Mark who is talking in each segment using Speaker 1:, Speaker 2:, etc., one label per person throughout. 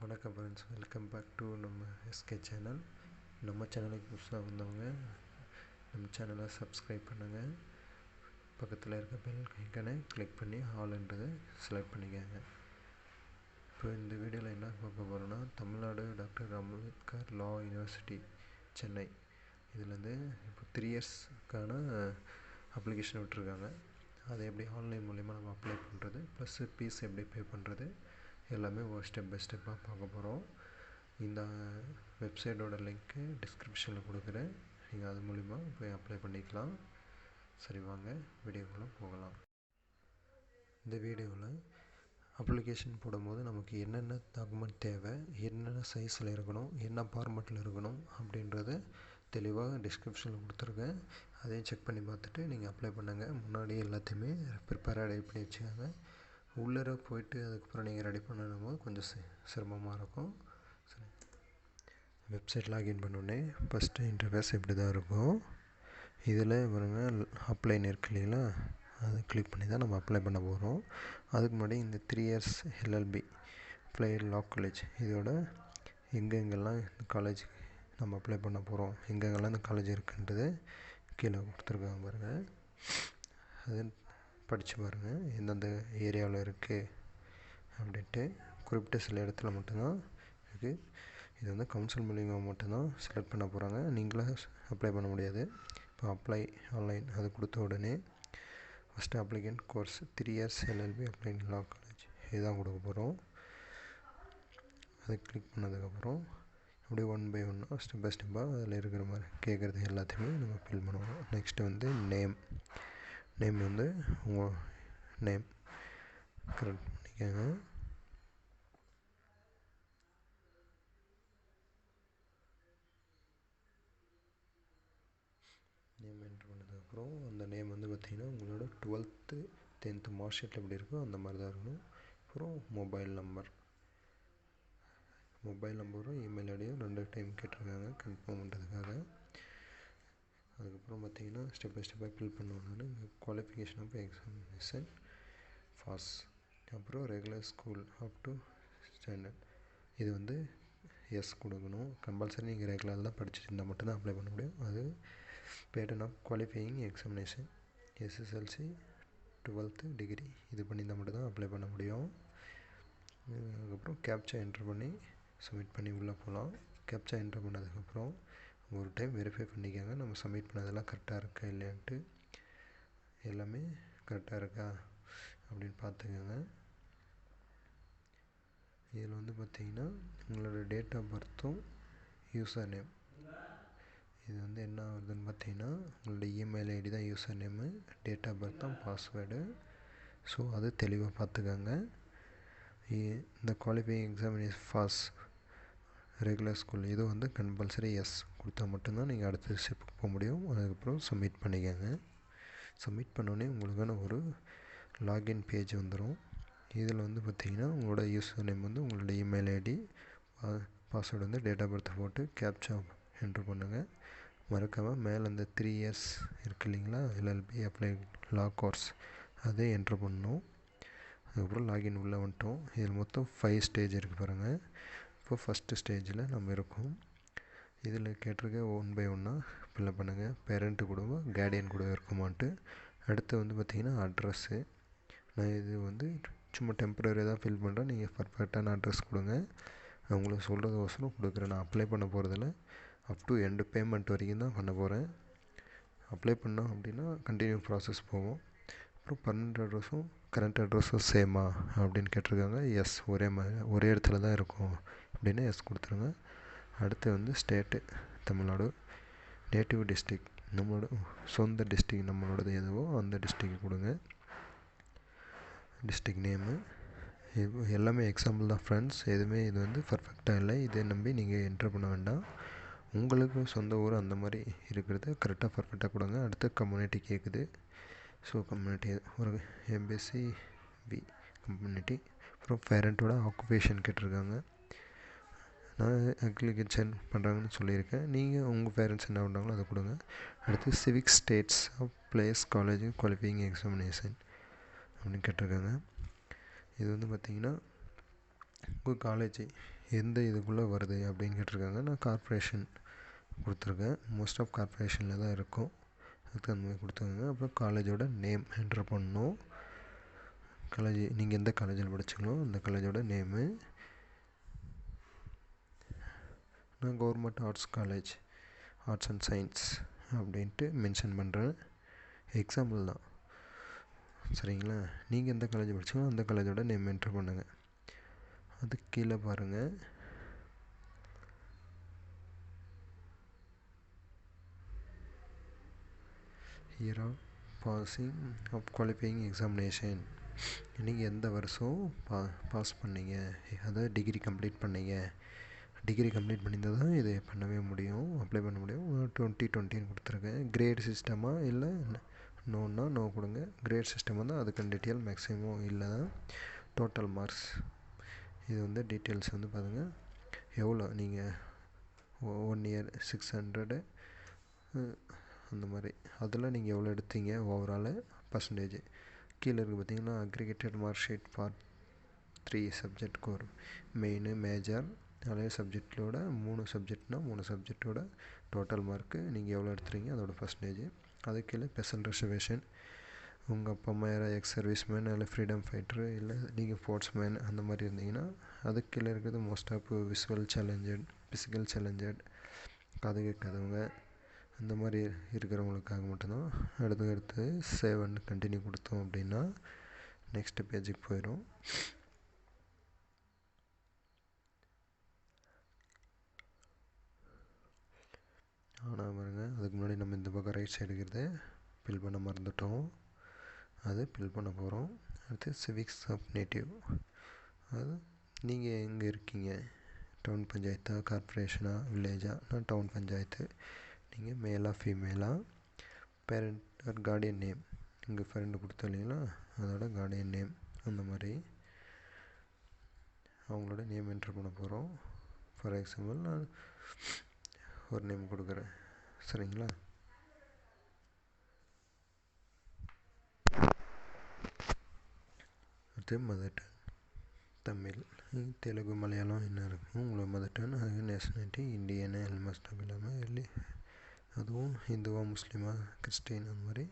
Speaker 1: வணக்கம் friends, welcome back to நம்ம SK channel. நம்ம சேனலுக்கு புதுசாக வந்தவங்க நம்ம சேனலை சப்ஸ்கிரைப் பண்ணுங்கள். பக்கத்தில் இருக்க பெல் ஐக்கனை கிளிக் பண்ணி ஆல்ன்றதை செலக்ட் பண்ணிக்கோங்க. இப்போ இந்த வீடியோவில் என்ன பார்க்க போகிறோன்னா, தமிழ்நாடு டாக்டர் அம்பேத்கர் லா யூனிவர்சிட்டி சென்னை இதுலேருந்து இப்போ 3 இயர்ஸ்க்கான அப்ளிகேஷன் விட்டுருக்காங்க. அதை எப்படி ஆன்லைன் மூலிமா நம்ம அப்ளை பண்ணுறது, ப்ளஸ் ஃபீஸ் எப்படி பே பண்ணுறது, எல்லாமே ஒரு ஸ்டெப் பை ஸ்டெப்பாக பார்க்க போகிறோம். இந்த வெப்சைட்டோட லிங்க்கு டிஸ்கிரிப்ஷனில் கொடுக்குறேன். நீங்கள் அது மூலிமா போய் அப்ளை பண்ணிக்கலாம். சரி, வாங்க வீடியோக்குள்ளே போகலாம். இந்த வீடியோவில் அப்ளிகேஷன் போடும்போது நமக்கு என்னென்ன டாக்குமெண்ட் தேவை, என்னென்ன சைஸில் இருக்கணும், என்ன ஃபார்மெட்டில் இருக்கணும் அப்படின்றத தெளிவாக டிஸ்கிரிப்ஷனில் கொடுத்துருக்கேன். அதையும் செக் பண்ணி பார்த்துட்டு நீங்கள் அப்ளை பண்ணுங்கள். முன்னாடி எல்லாத்தையுமே ப்ரிப்பேராக ரெடி பண்ணி வச்சுக்கோங்க. உள்ளே போயிட்டு அதுக்கப்புறம் நீங்கள் ரெடி பண்ணணும் போது கொஞ்சம் சிரமமாக இருக்கும். சரி, வெப்சைட் லாகின் பண்ணோடனே ஃபஸ்ட்டு இன்டர்ஃபேஸ் இப்படி தான் இருக்கும். இதில் பாருங்க அப்ளைன்னு இருக்கு இல்லைங்களா, அதை கிளிக் பண்ணி தான் நம்ம அப்ளை பண்ண போகிறோம். அதுக்கு முன்னாடி இந்த 3 இயர்ஸ் எல்எல்பி அப்ளை லா காலேஜ் இதோட எங்கெங்கெல்லாம் இந்த காலேஜ் நம்ம அப்ளை பண்ண போகிறோம், எங்கெங்கெல்லாம் இந்த காலேஜ் இருக்குன்றது கீழே கொடுத்துருக்காங்க பாருங்கள். அது படித்து பாருங்கள் எந்தெந்த ஏரியாவில் இருக்குது அப்படின்ட்டு. குறிப்பிட்ட சில இடத்துல மட்டும்தான் இருக்குது. இது வந்து கவுன்சில் மூலியமாக மட்டும்தான் செலக்ட் பண்ண போகிறாங்க, நீங்களாக அப்ளை பண்ண முடியாது. இப்போ அப்ளை ஆன்லைன் அது கொடுத்த உடனே first applicant course 3 years LLB அப்ளைன் லா காலேஜ் இதுதான் கொடுக்க போகிறோம். அதை கிளிக் பண்ணதுக்கப்புறம் அப்படியே ஒன் பை ஒன்னாக ஸ்டெப் பை ஸ்டெப்பாக அதில் இருக்கிற மாதிரி கேட்குறது எல்லாத்தையுமே நம்ம ஃபில் பண்ணுவோம். நெக்ஸ்ட்டு வந்து நேம் வந்து உங்கள் நேம் கரெக்ட் பண்ணிக்கோங்க. நேம் என்ட்ரு பண்ணதுக்கப்புறம் அந்த நேம் வந்து பார்த்திங்கன்னா உங்களோட 12th 10th மார்க் ஷீட்டில் எப்படி இருக்கோ அந்த மாதிரி தான் இருக்கணும். அப்புறம் மொபைல் நம்பரும் இமெயில் ஐடியும் 2 டைம் கேட்டிருக்காங்க கன்ஃபார்ம் பண்ணுறதுக்காக. அதுக்கப்புறம் பார்த்திங்கன்னா ஸ்டெப் பை ஸ்டெப்பாக ஃபில் பண்ணோன்னு குவாலிஃபிகேஷன் ஆஃப் எக்ஸாமினேஷன் பாஸ், அப்புறம் regular school up to standard இது வந்து எஸ் கொடுக்கணும். கம்பல்சரி நீங்கள் ரெகுலர் தான் படிச்சுட்டு இருந்தால் மட்டும்தான் அப்ளை பண்ண முடியும். அது pattern of qualifying examination SSLC 12th degree இது பண்ணியிருந்தால் மட்டும்தான் அப்ளை பண்ண முடியும். அதுக்கப்புறம் கேப்சா என்ட்ரு பண்ணி சப்மிட் பண்ணி உள்ளே போகலாம். கேப்சா என்ட்ரு பண்ணதுக்கப்புறம் ஒரு டைம் வெரிஃபை பண்ணிக்கோங்க நம்ம சப்மிட் பண்ணதெல்லாம் கரெக்டாக இருக்கா இல்லையான்ட்டு. எல்லாமே கரெக்டாக இருக்கா அப்படின்னு பார்த்துக்கோங்க. இதில் வந்து பார்த்திங்கன்னா உங்களோட டேட் ஆஃப் பர்த்தும் யூசர் நேம் இது வந்து என்ன ஆகுதுன்னு பார்த்திங்கன்னா உங்களோட இமெயில் ஐடி தான் user name, date of birth தான் பாஸ்வேர்டு. ஸோ அது தெளிவாக பார்த்துக்கோங்க. இந்த qualifying examination pass regular school இது வந்து கம்பல்சரி எஸ் கொடுத்தா மட்டும்தான் நீங்கள் அடுத்த ஸ்டெப்புக்கு போக முடியும். அதுக்கப்புறம் சப்மிட் பண்ணிக்கோங்க. சப்மிட் பண்ணோடனே உங்களுக்கான ஒரு லாகின் பேஜ் வந்துடும். இதில் வந்து பார்த்திங்கன்னா உங்களோட யூசர் நேம் வந்து உங்களோட இமெயில் ஐடி, பாஸ்வேர்டு வந்து டேட் ஆஃப் பர்த் போட்டு கேப்சா என்ட்ரு பண்ணுங்கள். மறக்காமல் மேலே அந்த 3 இயர்ஸ் இருக்குது இல்லைங்களா எல்எல்பி அப்ளை லா கோர்ஸ் அதை என்ட்ரு பண்ணணும். அதுக்கப்புறம் லாகின் உள்ளே வந்துட்டோம். இதில் மொத்தம் 5 ஸ்டேஜ் இருக்குது பாருங்கள். இப்போ ஃபஸ்ட்டு ஸ்டேஜில் நம்ம இருக்கோம். இதில் கேட்டிருக்க ஒன் பை ஒன்னாக ஃபில்அப் பண்ணுங்கள். பேரண்ட்டு கூட கைடியன் கூட இருக்குமான்ட்டு. அடுத்து வந்து பார்த்திங்கன்னா அட்ரஸ்ஸு, நான் இது வந்து சும்மா டெம்பரரியாக தான் ஃபில் பண்ணுறேன், நீங்கள் பர்ஃபெக்டான அட்ரஸ் கொடுங்க. நான் உங்களுக்கு சொல்கிறதுக்கோசரம் கொடுக்குறேன். நான் அப்ளை பண்ண போகிறதில்ல, அப் டு எண்டு பேமெண்ட் வரைக்கும் தான் பண்ண போகிறேன். அப்ளை பண்ணோம் அப்படின்னா கண்டினியூ ப்ராசஸ் போகும். அப்புறம் பர்மனெண்ட் அட்ரஸும் கரண்ட் அட்ரஸும் சேமா அப்படின்னு கேட்டிருக்காங்க. எஸ் ஒரே இடத்துல தான் இருக்கும் அப்படின்னு எஸ் கொடுத்துருங்க. அடுத்து வந்து ஸ்டேட்டு தமிழ்நாடு, நேட்டிவ் டிஸ்ட்ரிக் நம்மளோட சொந்த டிஸ்ட்ரிக் நம்மளோடது எதுவோ அந்த டிஸ்ட்ரிக் கொடுங்க. டிஸ்ட்ரிக் நேமு எல்லாமே எக்ஸாம்பிள் தான் ஃப்ரெண்ட்ஸ், எதுவுமே இது வந்து பர்ஃபெக்டாக இல்லை. இதை நம்பி நீங்கள் என்ட்ரு பண்ண வேண்டாம். உங்களுக்கு சொந்த ஊர் அந்த மாதிரி இருக்கிறத கரெக்டாக பர்ஃபெக்டாக கொடுங்க. அடுத்து கம்யூனிட்டி கேட்குது. ஸோ கம்யூனிட்டி ஒரு எம்பிசி பி கம்யூனிட்டி. அப்புறம் பேரண்ட்டோட ஆக்குபேஷன் கேட்டிருக்காங்க. நான் அக்ரிகல்ச்சர் பண்ணுறாங்கன்னு சொல்லியிருக்கேன். நீங்கள் உங்கள் பேரண்ட்ஸ் என்ன பண்ணுறாங்களோ அதை கொடுங்க. அடுத்து civic status of place college qualifying examination அப்படின்னு கேட்டிருக்காங்க. இது வந்து பார்த்திங்கன்னா உங்கள் காலேஜ் எந்த இதுக்குள்ளே வருது அப்படின்னு கேட்டிருக்காங்க. நான் கார்ப்பரேஷன் கொடுத்துருக்கேன். மோஸ்ட் ஆஃப் கார்ப்பரேஷனில் தான் இருக்கும். அதுக்கு அந்த மாதிரி கொடுத்துருங்க. அப்புறம் காலேஜோட நேம் என்ட்ரு பண்ணணும். காலேஜ் நீங்கள் எந்த காலேஜில் படிச்சிங்களோ அந்த காலேஜோட நேமு. நான் government arts college, arts and science அப்படின்ட்டு மென்ஷன் பண்ணுறேன். எக்ஸாம்பிள் தான், சரிங்களா? நீங்கள் எந்த காலேஜ் படிச்சிங்களோ அந்த காலேஜோட நேம் என்ட்ரு பண்ணுங்கள். அதுக்கு கீழே பாருங்கள், year of passing of qualifying examination. நீங்கள் எந்த வருஷம் பாஸ் பண்ணீங்க, அதாவது டிகிரி கம்ப்ளீட் பண்ணீங்க. டிகிரி கம்ப்ளீட் பண்ணியிருந்தால் தான் இதை பண்ணவே முடியும், அப்ளை பண்ண முடியும். 2020 கொடுத்துருக்கேன். கிரேட் சிஸ்டமாக இல்லை நோன்னா நோ கொடுங்க. கிரேட் சிஸ்டம் வந்து அதுக்கு டீட்டெயில் மேக்ஸிமம் இல்லை தான். டோட்டல் மார்க்ஸ் இது வந்து டீட்டெயில்ஸ் வந்து பாருங்கள். எவ்வளோ நீங்கள் 1 இயர் 600 அந்த மாதிரி அதில் நீங்கள் எவ்வளோ எடுத்தீங்க ஓவரால் பர்சன்டேஜ். கீழே இருக்குது பார்த்தீங்கன்னா aggregated mark sheet for 3 subject core, main, major, நிறைய சப்ஜெக்டோட 3 சப்ஜெக்ட்னால் 3 சப்ஜெக்டோட டோட்டல் மார்க்கு நீங்கள் எவ்வளோ எடுத்துறீங்க அதோட பர்சன்டேஜ். அது கீழே ஸ்பெஷல் ரிசர்வேஷன், உங்கள் அப்பா அம்மா யாராவது எக்ஸ் சர்வீஸ் மேன் இல்லை ஃப்ரீடம் ஃபைட்டரு இல்லை நீங்கள் ஸ்போர்ட்ஸ் மேன் அந்த மாதிரி இருந்தீங்கன்னா அதுக்கு கீழே இருக்கிறது most of visual challenged, physical challenged, காது கேட்காதவங்க அந்த மாதிரி இருக்கிறவங்களுக்காக மட்டும்தான். அடுத்து சேவ் அண்ட் கண்டினியூ கொடுத்தோம் அப்படின்னா நெக்ஸ்ட் பேஜுக்கு போயிடும். ஆனால் பாருங்க, அதுக்கு முன்னாடி நம்ம இந்த பக்கம் ரைட் சைடு இருக்கிறத ஃபில் பண்ண மறந்துட்டோம், அது ஃபில் பண்ண போகிறோம். அடுத்து சிவிக்ஸ் ஆஃப் நேட்டிவ், அது நீங்கள் எங்கே இருக்கீங்க, டவுன் பஞ்சாயத்தா, கார்ப்பரேஷனா, வில்லேஜா? நான் டவுன் பஞ்சாயத்து. நீங்கள் மேலா ஃபீமேலா, பேரண்ட் ஆர் கார்டியன் நேம், இங்கே ஃப்ரெண்டு கொடுத்தோம் இல்லைங்களா அதோட கார்டியன் நேம், அந்த மாதிரி அவங்களோட நேம் என்ட்ரு பண்ண போகிறோம். ஃபார் எக்ஸாம்பிள் நான் ஒரு நேம் கொடுக்குறேன், சரிங்களா? அடுத்து மதர் டங், தமிழ், தெலுங்கு, மலையாளம் என்ன இருக்கும் உங்களோட மதர் டங். அது நேஷ்னாலிட்டி இந்தியனு ஆல்மோஸ்ட் இல்லாமல் இல்லை, அதுவும் ஹிந்துவா, முஸ்லீமா, கிறிஸ்டின் அந்த மாதிரி.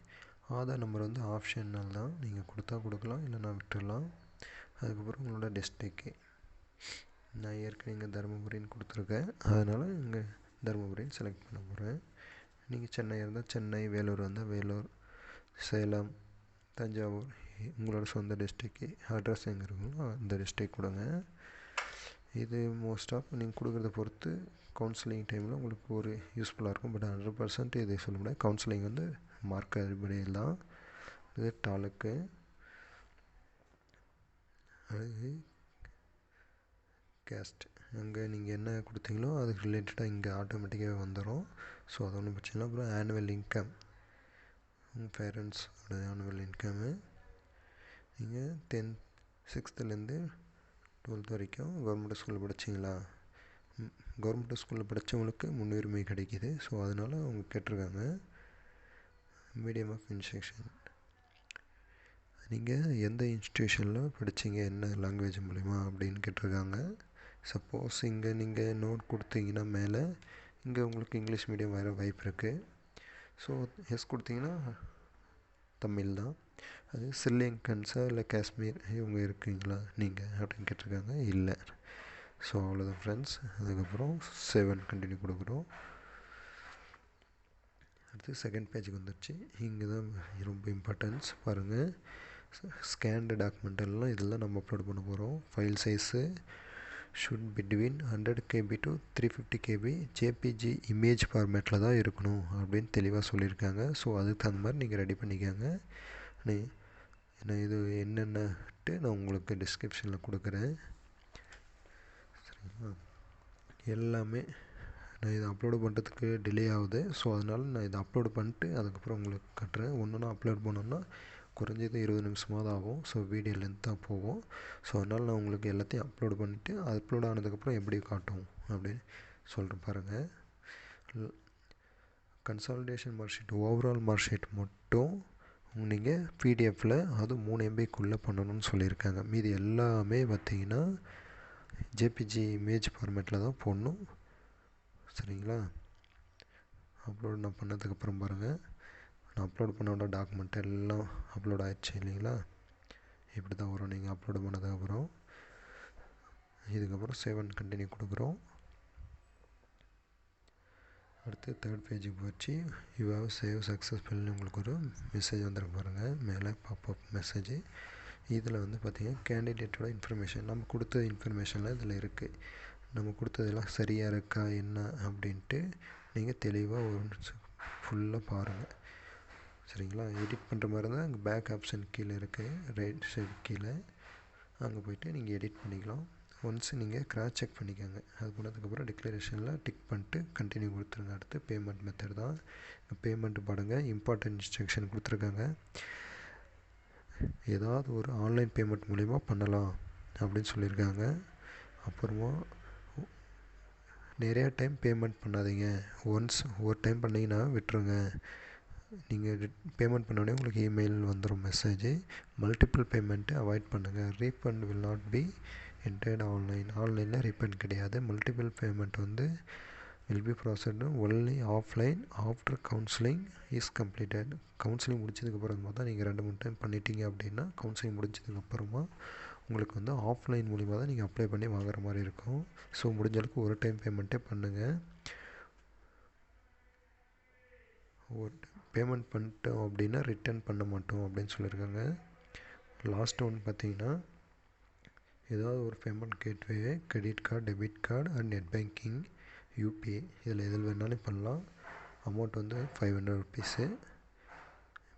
Speaker 1: ஆதார் நம்பர் வந்து ஆப்ஷனல் தான், நீங்கள் கொடுத்தா கொடுக்கலாம் இல்லைனா விட்டுடலாம். அதுக்கப்புறம் உங்களோட டிஸ்ட்ரிக்கு, நான் ஏற்கனவே இங்கே தருமபுரின்னு கொடுத்துருக்கேன், அதனால் இங்கே தருமபுரின்னு செலக்ட் பண்ண போகிறேன். நீங்கள் சென்னை இருந்தால் சென்னை, வேலூர் வந்தால் வேலூர், சேலம், தஞ்சாவூர், உங்களோட சொந்த டிஸ்ட்ரிக்கு அட்ரஸ் எங்கே இருக்குங்களோ அந்த டிஸ்ட்ரிக் கொடுங்க. இது மோஸ்ட் ஆஃப் நீங்கள் கொடுக்குறத பொறுத்து கவுன்சிலிங் டைமில் உங்களுக்கு ஒரு யூஸ்ஃபுல்லாக இருக்கும். பட் 100% இதை சொல்ல முடியாது. கவுன்சிலிங் வந்து மார்க் அடிப்படையில் தான். இது தாலுக்கு, அது கேஸ்ட், அங்கே நீங்கள் என்ன கொடுத்தீங்களோ அதுக்கு ரிலேட்டடாக இங்கே ஆட்டோமேட்டிக்காகவே வந்துடும். ஸோ அது ஒன்றும் பிரச்சனை இல்லை. அப்புறம் ஆனுவல் இன்கம், உங்கள் பேரண்ட்ஸோட ஆனுவல் இன்கம்மு. நீங்கள் 6th to 12th வரைக்கும் கவர்மெண்ட் ஸ்கூலில் படிச்சிங்களா? கவர்மெண்ட் ஸ்கூலில் படித்தவங்களுக்கு முன்னுரிமை கிடைக்கிது. ஸோ அதனால் அவங்க கேட்டிருக்காங்க. மீடியம் ஆஃப் இன்ஸ்ட்ரக்ஷன், நீங்கள் எந்த இன்ஸ்டியூஷனில் படித்தீங்க, என்ன லாங்குவேஜ் மூலிமா அப்படின்னு கேட்டிருக்காங்க. சப்போஸ் இங்கே நீங்கள் நோட் கொடுத்தீங்கன்னா மேலே இங்கே உங்களுக்கு இங்கிலீஷ் மீடியம் வர வாய்ப்பு இருக்குது. ஸோ எஸ் கொடுத்தீங்கன்னா தமிழ் தான். அது ஸ்ரீலங்கன்ஸா இல்லை காஷ்மீர் இவங்க இருக்கீங்களா நீங்கள் அப்படின்னு கேட்டிருக்காங்க. இல்லை. ஸோ அவ்வளோதான் ஃப்ரெண்ட்ஸ். அதுக்கப்புறம் 7 கண்டினியூ கொடுக்குறோம். அடுத்து செகண்ட் பேஜுக்கு வந்துடுச்சு. இங்கே தான் ரொம்ப இம்பார்ட்டன்ஸ் பாருங்கள். ஸ்கேன்டு டாக்குமெண்ட் எல்லாம் இதெல்லாம் நம்ம அப்லோட் பண்ண போகிறோம். File size should between 100 KB to 350 KB JPG image ஃபார்மேட்டில் தான் இருக்கணும் அப்படின்னு தெளிவாக சொல்லியிருக்காங்க. ஸோ அதுக்கு தகுந்த மாதிரி நீங்கள் ரெடி பண்ணிக்கோங்க. நான் இது என்னென்னட்டு நான் உங்களுக்கு டிஸ்கிரிப்ஷனில் கொடுக்குறேன், சரிங்களா? எல்லாமே நான் இதை அப்லோடு பண்ணுறதுக்கு டிலே ஆகுது. ஸோ அதனால் நான் இதை அப்லோடு பண்ணிட்டு அதுக்கப்புறம் உங்களுக்கு கட்டுறேன். ஒன்று அப்லோட் பண்ணோன்னா குறைஞ்சது 20 நிமிஷமாவது ஆகும். ஸோ வீடியோ லென்த்தாக போகும். ஸோ அதனால் நான் உங்களுக்கு எல்லாத்தையும் அப்லோடு பண்ணிவிட்டு அப்லோட் ஆனதுக்கப்புறம் எப்படி காட்டும் அப்படின்னு சொல்கிறேன் பாருங்கள். Consolidation mark sheet, overall mark sheet மட்டும் நீங்கள் பிடிஎஃப்பில் அது 3 MBக்குள்ளே பண்ணணும்னு சொல்லியிருக்காங்க. மீதி எல்லாமே பார்த்திங்கன்னா ஜேபிஜி இமேஜ் ஃபார்மேட்டில் தான் போடணும். சரிங்களா? அப்லோட் நான் பண்ணதுக்கப்புறம் பாருங்கள், நான் அப்லோட் பண்ணோட டாக்குமெண்ட் எல்லாம் அப்லோட் ஆகிடுச்சு இல்லைங்களா? இப்படி தான் வரும் நீங்கள் அப்லோட் பண்ணதுக்கப்புறம். இதுக்கப்புறம் சேவ் அண்ட் கண்டினியூ கொடுக்குறோம். அடுத்து தேர்ட் பேஜுக்கு போச்சு. யூ ஹேவ் சேவ் சக்ஸஸ்ஃபுல்னு உங்களுக்கு ஒரு மெசேஜ் வந்துருக்கு பாருங்கள், மேலே பாப்அப் மெசேஜ். இதில் வந்து பார்த்திங்கன்னா கேண்டிடேட்டோட இன்ஃபர்மேஷன் நம்ம கொடுத்த இன்ஃபர்மேஷனில் இதில் இருக்குது. நம்ம கொடுத்ததெல்லாம் சரியாக இருக்கா என்ன அப்படின்ட்டு நீங்கள் தெளிவாக ஒரு ஃபுல்லாக பாருங்கள். சரிங்களா? எடிட் பண்ணுற மாதிரி இருந்தால் அங்கே பேக் ஆப்ஷன் கீழே இருக்குது, ரைட் சைடு கீழே, அங்கே போய்ட்டு நீங்கள் எடிட் பண்ணிக்கலாம். ஒன்ஸ் நீங்கள் கிராஸ் செக் பண்ணிக்கோங்க. அது பண்ணதுக்கப்புறம் டிக்ளரேஷனில் டிக் பண்ணிட்டு கண்டினியூ கொடுத்துருங்க. அடுத்து பேமெண்ட் மெத்தட் தான். பேமெண்ட் பாருங்கள், இம்பார்ட்டன்ட் இன்ஸ்ட்ரக்ஷன் கொடுத்துருக்காங்க. ஏதாவது ஒரு ஆன்லைன் பேமெண்ட் மூலிமா பண்ணலாம் அப்படின்னு சொல்லியிருக்காங்க. அப்புறமா நிறையா டைம் பேமெண்ட் பண்ணாதீங்க, ஒன்ஸ் ஒரு டைம் பண்ணிங்கன்னா விட்டுருங்க. நீங்கள் பேமெண்ட் பண்ணோடனே உங்களுக்கு இமெயில் வந்துடும் மெசேஜ். மல்டிபிள் பேமெண்ட்டு அவாய்ட் பண்ணுங்கள். Refund will not be entered ஆன்லைனில் ரீஃபண்ட் கிடையாது. மல்டிபிள் பேமெண்ட் வந்து will be processed only offline after counselling is completed. Counselling முடிச்சதுக்கப்புறமா தான் நீங்கள் 2-3 டைம் பண்ணிட்டீங்க அப்படின்னா கவுன்சிலிங் முடிச்சதுக்கப்புறமா உங்களுக்கு வந்து ஆஃப்லைன் மூலிமா தான் நீங்கள் அப்ளை பண்ணி வாங்குற மாதிரி இருக்கும். ஸோ முடிஞ்ச அளவுக்கு ஒரு டைம் பேமெண்ட்டே பண்ணுங்கள். ஒரு பேமெண்ட் பண்ணிட்டோம் அப்படின்னா ரிட்டர்ன் பண்ண மாட்டோம் அப்படின்னு சொல்லியிருக்காங்க. லாஸ்ட் ஒன் பார்த்தீங்கன்னா, ஏதாவது ஒரு payment gateway, credit card, debit card and net banking, UPI இதில் எதில் வேணாலும் பண்ணலாம். அமௌண்ட் வந்து 500 ருபீஸு.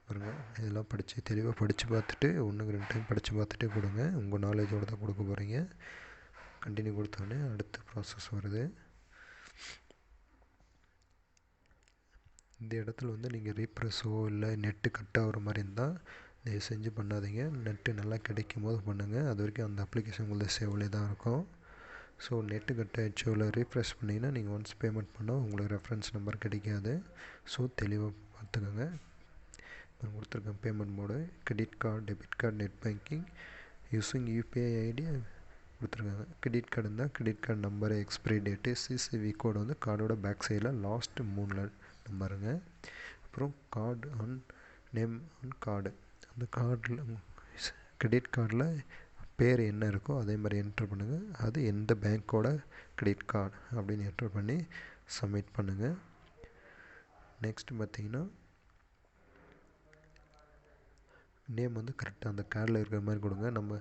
Speaker 1: பாருங்கள், இதெல்லாம் தெளிவாக படித்து பார்த்துட்டு 1-2 டைம் படித்து பார்த்துட்டு கொடுங்க. உங்கள் நாலேஜோடு தான் கொடுக்க போகிறீங்க. கண்டினியூ கொடுத்தோடனே அடுத்த ப்ராசஸ் வருது. இந்த இடத்துல வந்து நீங்கள் ரீப்ரெஸ்ஸோ இல்லை நெட்டு கட் ஆகிற மாதிரி இருந்தால் தயவு செஞ்சு பண்ணாதீங்க. நெட்டு நல்லா கிடைக்கும் போது பண்ணுங்கள். அது வரைக்கும் அந்த அப்ளிகேஷன் உங்களுக்கு சேவ்லேயே தான் இருக்கும். ஸோ நெட்டு கட் ஆகிடுச்சோ இல்லை ரீஃப்ரெஷ் பண்ணிங்கன்னா நீங்கள் ஒன்ஸ் பேமெண்ட் பண்ணால் உங்களுக்கு ரெஃபரன்ஸ் நம்பர் கிடைக்காது. ஸோ தெளிவாக பார்த்துக்கோங்க. நான் கொடுத்துருக்கேன் payment mode, credit card, debit card, net banking using UPI ID கொடுத்துருக்காங்க. கிரெடிட் கார்டு இருந்தால் credit card number, expiry date, CCV code வந்து கார்டோட பேக் சைடில் லாஸ்ட்டு 3 நம்பருங்க. அப்புறம் கார்டு நேம் ஆன் கார்டு, அந்த கார்டில் கிரெடிட் கார்டில் பேர் என்ன இருக்கோ அதே மாதிரி என்ட்ரு பண்ணுங்கள். அது எந்த பேங்க்கோட கிரெடிட் கார்டு அப்படின்னு என்ட்ரு பண்ணி சப்மிட் பண்ணுங்கள். நெக்ஸ்ட்டு பார்த்திங்கன்னா, நேம் வந்து கரெக்டாக அந்த கார்டில் இருக்கிற மாதிரி கொடுங்க. நம்ம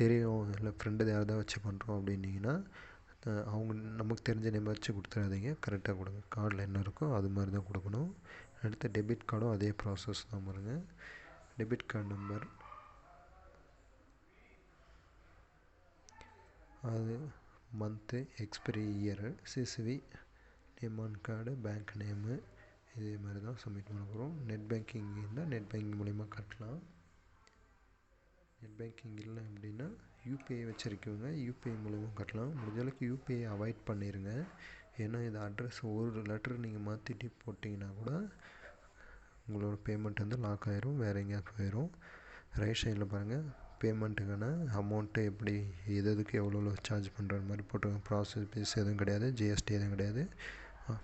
Speaker 1: தெரியும் இல்லை ஃப்ரெண்டு யாராவது வச்சு பண்ணுறோம் அப்படின்னிங்கன்னா அவங்க நமக்கு தெரிஞ்ச நேம் வச்சு கொடுத்துடாதீங்க, கரெக்டாக கொடுங்க. கார்டில் என்ன இருக்கோ அது மாதிரி தான் கொடுக்கணும். அடுத்து டெபிட் கார்டும் அதே ப்ராசஸ் தான் பாருங்க. டெபிட் கார்டு நம்பர், அது month, expiry year, CCTV, name on card, bank name, இதே மாதிரி தான் சப்மிட் பண்ண போகிறோம். நெட் பேங்கிங் இருந்தால் நெட் பேங்கிங் மூலிமா கட்டலாம். நெட் பேங்கிங் இல்லை அப்படின்னா யூபிஐ வச்சுருக்கவங்க யூபிஐ மூலிமா கட்டலாம். முடிஞ்சளவுக்கு யூபிஐ அவாய்ட் பண்ணிடுங்க. ஏன்னா இது அட்ரஸ் ஒரு லெட்டர் நீங்கள் மாற்றிட்டு போட்டிங்கன்னா கூட உங்களோட பேமெண்ட் வந்து லாக் ஆகிரும், வேறு எங்கேயாவது போயிடும். ரைட் சைடில் பாருங்கள், பேமெண்ட்டுக்கான அமௌண்ட்டு எப்படி எதுக்கு எவ்வளோ சார்ஜ் பண்ணுற மாதிரி போட்டுருங்க. ப்ராசஸ் ஃபீஸ் எதுவும் கிடையாது, ஜிஎஸ்டி எதுவும் கிடையாது.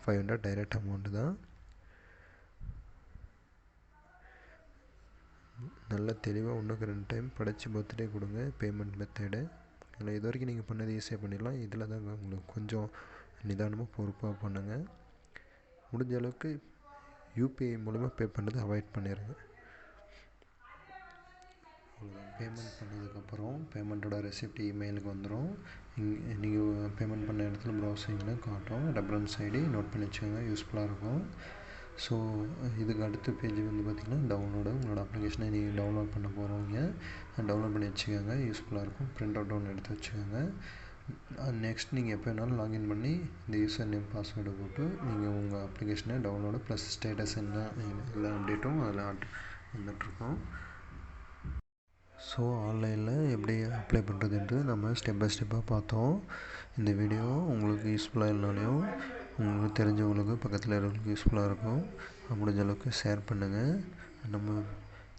Speaker 1: 500 டைரெக்ட் அமௌண்ட்டு தான். நல்லா தெளிவாக 1-2 டைம் படித்து பார்த்துட்டே கொடுங்க பேமெண்ட் மெத்தடு. இல்லை இது வரைக்கும் நீங்கள் பண்ணது ஈஸியாக பண்ணிடலாம். இதில் தாங்க உங்களுக்கு கொஞ்சம் நிதானமாக பொறுப்பாக பண்ணுங்கள். முடிஞ்ச அளவுக்கு யூபிஐ மூலமாக பே பண்ணதை அவாய்ட் பண்ணிடுங்க. பேமெண்ட் பண்ணதுக்கப்புறம் பேமெண்ட்டோட ரெசிப்ட் இமெயிலுக்கு வந்துடும். நீங்கள் பேமெண்ட் பண்ண இடத்துல ப்ரௌசிங்கில் காட்டும். ரெஃபரன்ஸ் ஐடி நோட் பண்ணி வச்சுக்கோங்க, யூஸ்ஃபுல்லாக இருக்கும். ஸோ இதுக்கு அடுத்த பேஜ் வந்து பார்த்திங்கன்னா டவுன்லோடு. உங்களோட அப்ளிகேஷனை நீங்கள் டவுன்லோட் பண்ண போகிறவங்க டவுன்லோட் பண்ணி வச்சுக்கோங்க, யூஸ்ஃபுல்லாக இருக்கும். பிரிண்ட் அவுட் ஒன்று எடுத்து வச்சுக்கோங்க. நெக்ஸ்ட் நீங்கள் எப்போ வேணாலும் லாகின் பண்ணி இந்த யூசர் நேம் பாஸ்வேர்டை போட்டு நீங்கள் உங்கள் அப்ளிகேஷனை டவுன்லோடு ப்ளஸ் ஸ்டேட்டஸ் என்ன எல்லா அப்டேட்டும் அதில் வந்துட்டுருக்கோம். ஸோ ஆன்லைனில் எப்படி அப்ளை பண்ணுறதுன்ட்டு நம்ம ஸ்டெப் பை ஸ்டெப்பாக பார்த்தோம். இந்த வீடியோ உங்களுக்கு யூஸ்ஃபுல்லாக இல்லைனாலையும் உங்களுக்கு தெரிஞ்சவங்களுக்கு பக்கத்தில் இருக்கிறவங்களுக்கு யூஸ்ஃபுல்லாக இருக்கும். முடிஞ்ச அளவுக்கு ஷேர் பண்ணுங்கள், நம்ம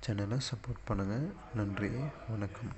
Speaker 1: சேனலை சப்போர்ட் பண்ணுங்கள். நன்றி, வணக்கம்.